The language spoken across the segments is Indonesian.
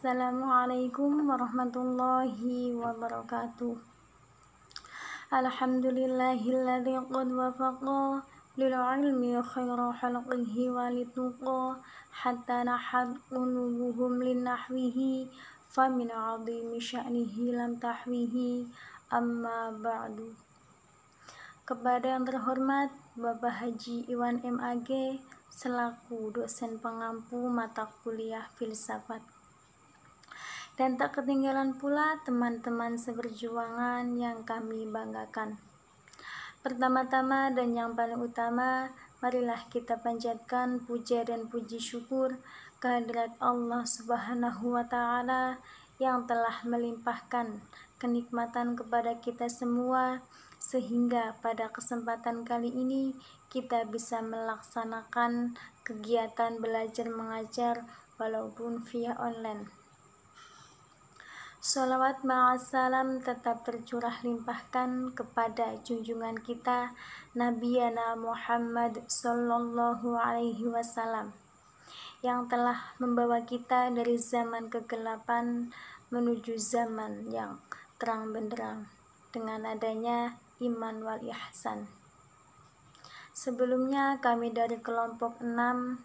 Assalamualaikum warahmatullahi wabarakatuh. Alhamdulillahilladzi qad wafaqa lil ilmi khaira khalqihi walituqa hatta nahat qulubuhum lin nahwihi famin azimi sya'nihi lam tahwihi amma ba'du. Kepada yang terhormat Bapak Haji Iwan MAG selaku dosen pengampu mata kuliah filsafat, dan tak ketinggalan pula teman-teman seperjuangan yang kami banggakan. Pertama-tama dan yang paling utama, marilah kita panjatkan puja dan puji syukur kehadirat Allah Subhanahu wa Ta'ala yang telah melimpahkan kenikmatan kepada kita semua, sehingga pada kesempatan kali ini kita bisa melaksanakan kegiatan belajar mengajar walaupun via online. Sholawat ma'assalam tetap tercurah limpahkan kepada junjungan kita Nabiyana Muhammad Sallallahu Alaihi Wasallam yang telah membawa kita dari zaman kegelapan menuju zaman yang terang benderang dengan adanya iman wal ihsan. Sebelumnya kami dari kelompok 6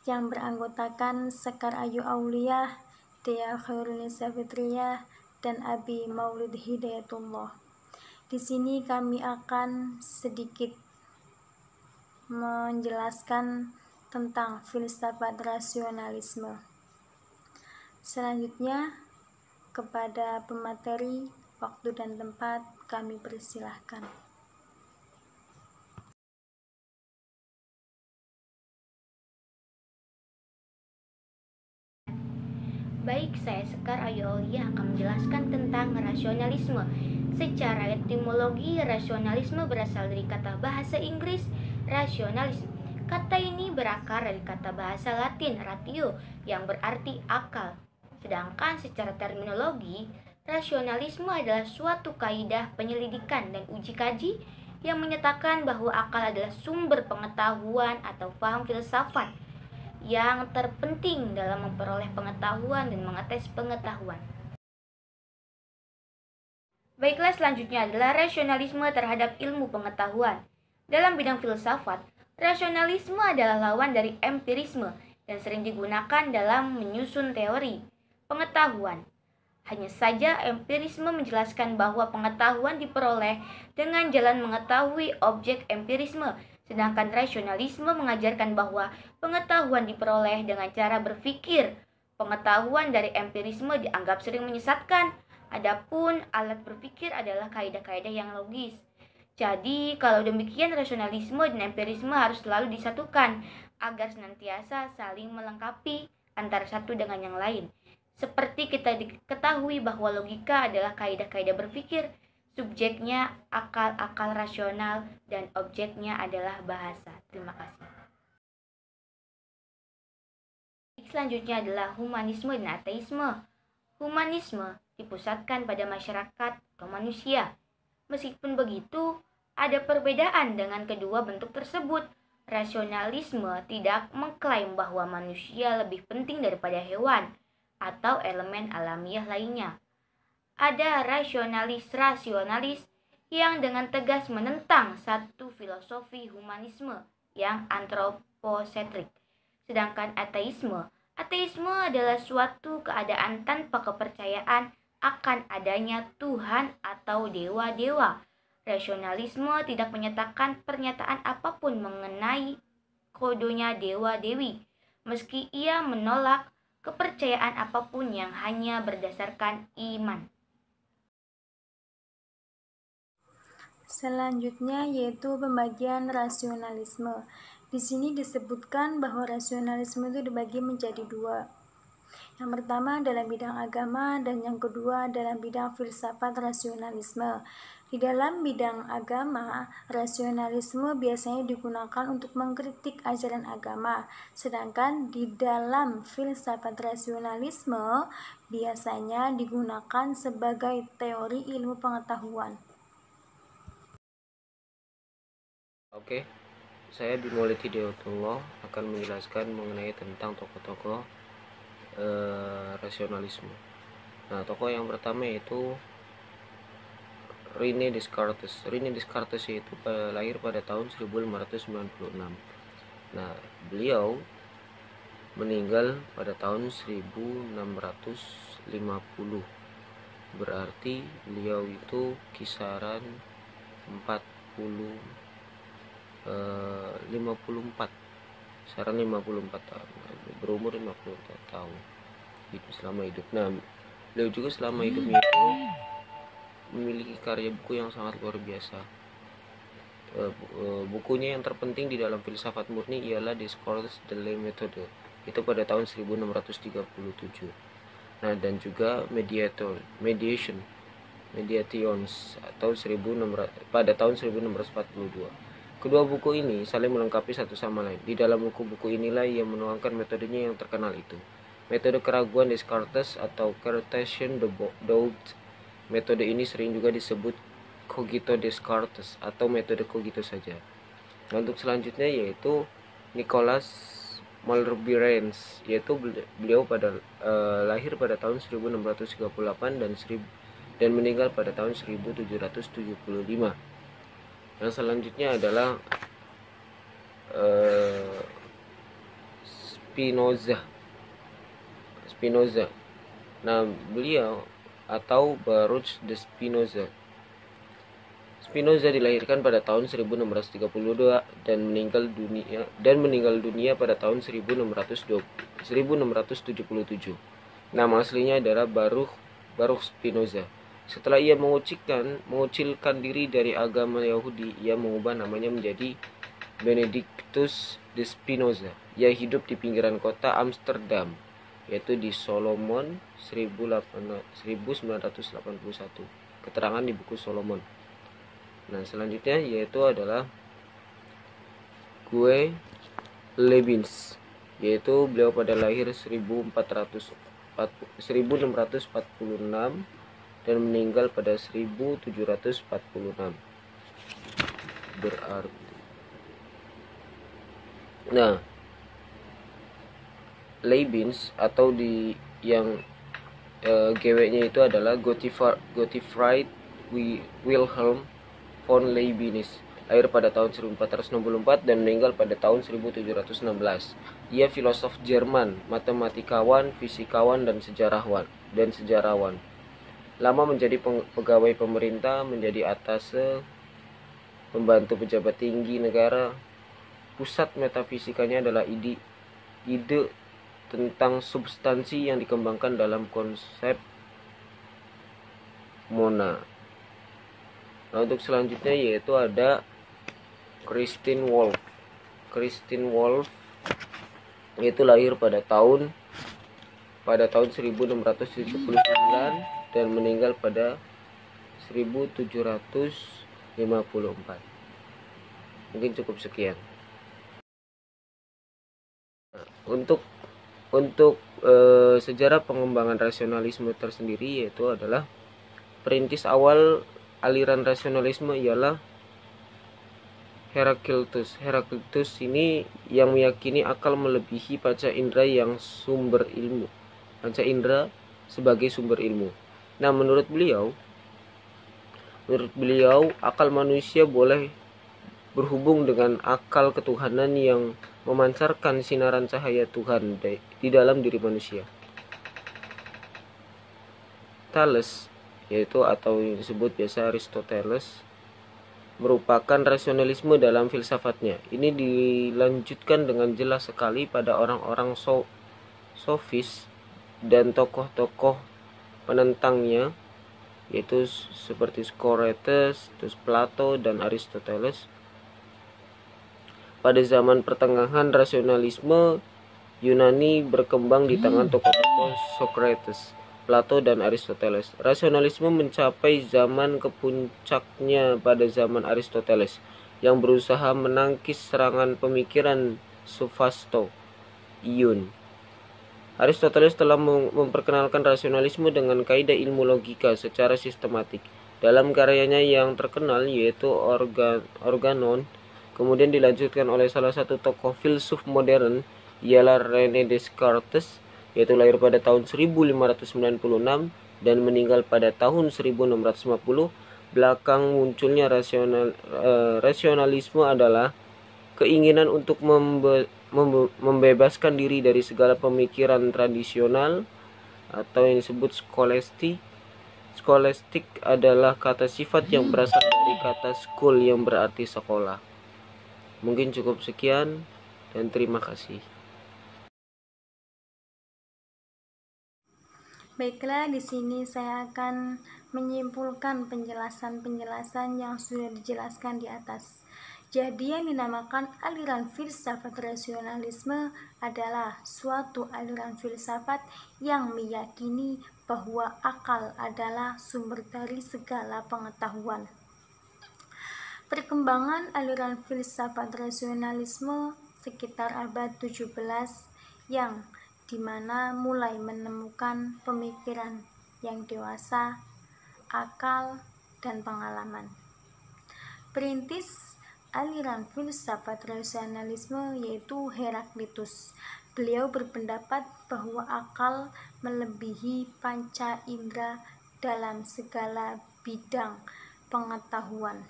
yang beranggotakan Sekar Ayu Aulia, Dea Khairunisa Fitriyah, dan Abi Maulid Hidayatullah. Di sini kami akan sedikit menjelaskan tentang filsafat rasionalisme. Selanjutnya, kepada pemateri, waktu dan tempat kami persilahkan. Baik, saya Sekar Ayu Aulia akan menjelaskan tentang rasionalisme. Secara etimologi, rasionalisme berasal dari kata bahasa Inggris rationalis. Kata ini berakar dari kata bahasa Latin ratio yang berarti akal. Sedangkan secara terminologi, rasionalisme adalah suatu kaidah penyelidikan dan uji kaji yang menyatakan bahwa akal adalah sumber pengetahuan atau paham filsafat yang terpenting dalam memperoleh pengetahuan dan mengetes pengetahuan. Baiklah, selanjutnya adalah rasionalisme terhadap ilmu pengetahuan. Dalam bidang filsafat, rasionalisme adalah lawan dari empirisme dan sering digunakan dalam menyusun teori pengetahuan. Hanya saja empirisme menjelaskan bahwa pengetahuan diperoleh dengan jalan mengetahui objek empirisme, sedangkan rasionalisme mengajarkan bahwa pengetahuan diperoleh dengan cara berpikir. Pengetahuan dari empirisme dianggap sering menyesatkan, adapun alat berpikir adalah kaidah-kaidah yang logis. Jadi, kalau demikian rasionalisme dan empirisme harus selalu disatukan agar senantiasa saling melengkapi antara satu dengan yang lain. Seperti kita diketahui bahwa logika adalah kaidah-kaidah berpikir, subjeknya akal-akal rasional, dan objeknya adalah bahasa. Terima kasih. Selanjutnya adalah humanisme dan ateisme. Humanisme dipusatkan pada masyarakat atau manusia. Meskipun begitu, ada perbedaan dengan kedua bentuk tersebut. Rasionalisme tidak mengklaim bahwa manusia lebih penting daripada hewan atau elemen alamiah lainnya. Ada rasionalis yang dengan tegas menentang satu filosofi humanisme yang antroposentrik. Sedangkan ateisme adalah suatu keadaan tanpa kepercayaan akan adanya Tuhan atau dewa-dewa. Rasionalisme tidak menyatakan pernyataan apapun mengenai kodonya dewa-dewi, meski ia menolak kepercayaan apapun yang hanya berdasarkan iman. Selanjutnya yaitu pembagian rasionalisme. Di sini disebutkan bahwa rasionalisme itu dibagi menjadi dua. Yang pertama dalam bidang agama dan yang kedua dalam bidang filsafat rasionalisme. Di dalam bidang agama, rasionalisme biasanya digunakan untuk mengkritik ajaran agama, sedangkan di dalam filsafat rasionalisme biasanya digunakan sebagai teori ilmu pengetahuan. Oke, saya Abi Maulid Hidayatullah akan menjelaskan mengenai tentang tokoh-tokoh rasionalisme. Nah, tokoh yang pertama yaitu René Descartes. René Descartes itu lahir pada tahun 1596. Nah, beliau meninggal pada tahun 1650. Berarti beliau itu kisaran 54, kisaran 54 tahun, berumur 54 tahun selama hidup. Nah, beliau juga selama hidupnya itu memiliki karya buku yang sangat luar biasa. Bukunya yang terpenting di dalam filsafat murni ialah Discours de la Méthode, itu pada tahun 1637. Nah, dan juga Meditations atau pada tahun 1642. Kedua buku ini saling melengkapi satu sama lain. Di dalam buku-buku inilah ia menuangkan metodenya yang terkenal itu, metode keraguan Descartes atau Cartesian doubt. Metode ini sering juga disebut cogito Descartes atau metode cogito saja. Nah, untuk selanjutnya yaitu Nicolas Malebranche, yaitu beliau lahir pada tahun 1638 dan meninggal pada tahun 1775. Yang selanjutnya adalah Spinoza. Nah, beliau atau Baruch de Spinoza. Spinoza dilahirkan pada tahun 1632 dan meninggal dunia pada tahun 1677. Nama aslinya adalah Baruch Spinoza. Setelah ia mengucilkan diri dari agama Yahudi, ia mengubah namanya menjadi Benedictus de Spinoza. Ia hidup di pinggiran kota Amsterdam, yaitu di Solomon 1981. Keterangan di buku Solomon. Nah, selanjutnya yaitu adalah Gue Leibniz, yaitu beliau pada lahir 1646 dan meninggal pada 1746. Berarti. Nah, Leibniz atau GW-nya itu adalah Gottfried Wilhelm von Leibniz, lahir pada tahun 1464 dan meninggal pada tahun 1716. Dia filosof Jerman, matematikawan, fisikawan dan sejarawan. Lama menjadi pegawai pemerintah, menjadi atase, pembantu pejabat tinggi negara. Pusat metafisikanya adalah ide tentang substansi yang dikembangkan dalam konsep mona. Nah, untuk selanjutnya yaitu ada Christine Wolff. Christine Wolff itu lahir pada tahun 1679 dan meninggal pada 1754. Mungkin cukup sekian. Nah, untuk sejarah pengembangan rasionalisme tersendiri yaitu adalah perintis awal aliran rasionalisme ialah Heraclitus. Heraclitus ini yang meyakini akal melebihi panca indera yang sumber ilmu. Panca indera sebagai sumber ilmu. Nah, menurut beliau akal manusia boleh berhubung dengan akal ketuhanan yang memancarkan sinaran cahaya Tuhan di dalam diri manusia. Thales atau yang disebut biasa Aristoteles merupakan rasionalisme dalam filsafatnya. Ini dilanjutkan dengan jelas sekali pada orang-orang sofis dan tokoh-tokoh penentangnya, yaitu seperti Socrates, Plato dan Aristoteles. Pada zaman pertengahan, rasionalisme Yunani berkembang di tangan tokoh-tokoh Socrates, Plato dan Aristoteles. Rasionalisme mencapai zaman kepuncaknya pada zaman Aristoteles yang berusaha menangkis serangan pemikiran Sophasto Ion. Aristoteles telah memperkenalkan rasionalisme dengan kaidah ilmu logika secara sistematik. Dalam karyanya yang terkenal yaitu Organon, kemudian dilanjutkan oleh salah satu tokoh filsuf modern ialah René Descartes. yaitu lahir pada tahun 1596 dan meninggal pada tahun 1650. Belakang munculnya rasionalisme adalah keinginan untuk membebaskan diri dari segala pemikiran tradisional atau yang disebut skolastik. Skolastik adalah kata sifat yang berasal dari kata school yang berarti sekolah. Mungkin cukup sekian dan terima kasih. Baiklah, di sini saya akan menyimpulkan penjelasan-penjelasan yang sudah dijelaskan di atas. Jadi yang dinamakan aliran filsafat rasionalisme adalah suatu aliran filsafat yang meyakini bahwa akal adalah sumber dari segala pengetahuan. Perkembangan aliran filsafat rasionalisme sekitar abad 17 yang dimana mulai menemukan pemikiran yang dewasa, akal, dan pengalaman. Perintis aliran filsafat rasionalisme yaitu Heraklitus. Beliau berpendapat bahwa akal melebihi panca indera dalam segala bidang pengetahuan.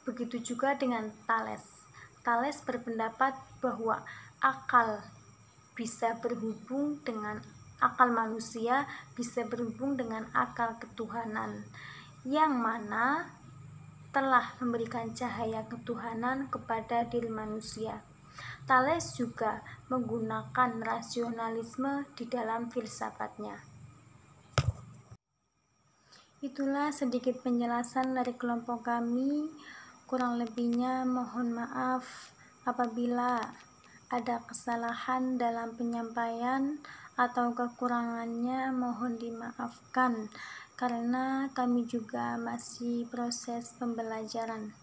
Begitu juga dengan Thales. Thales berpendapat bahwa akal manusia bisa berhubung dengan akal ketuhanan, yang mana telah memberikan cahaya ketuhanan kepada diri manusia. Thales juga menggunakan rasionalisme di dalam filsafatnya. Itulah sedikit penjelasan dari kelompok kami. Kurang lebihnya mohon maaf apabila ada kesalahan dalam penyampaian atau kekurangannya mohon dimaafkan, karena kami juga masih proses pembelajaran.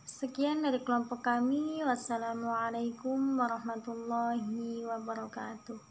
Sekian dari kelompok kami. Wassalamualaikum warahmatullahi wabarakatuh.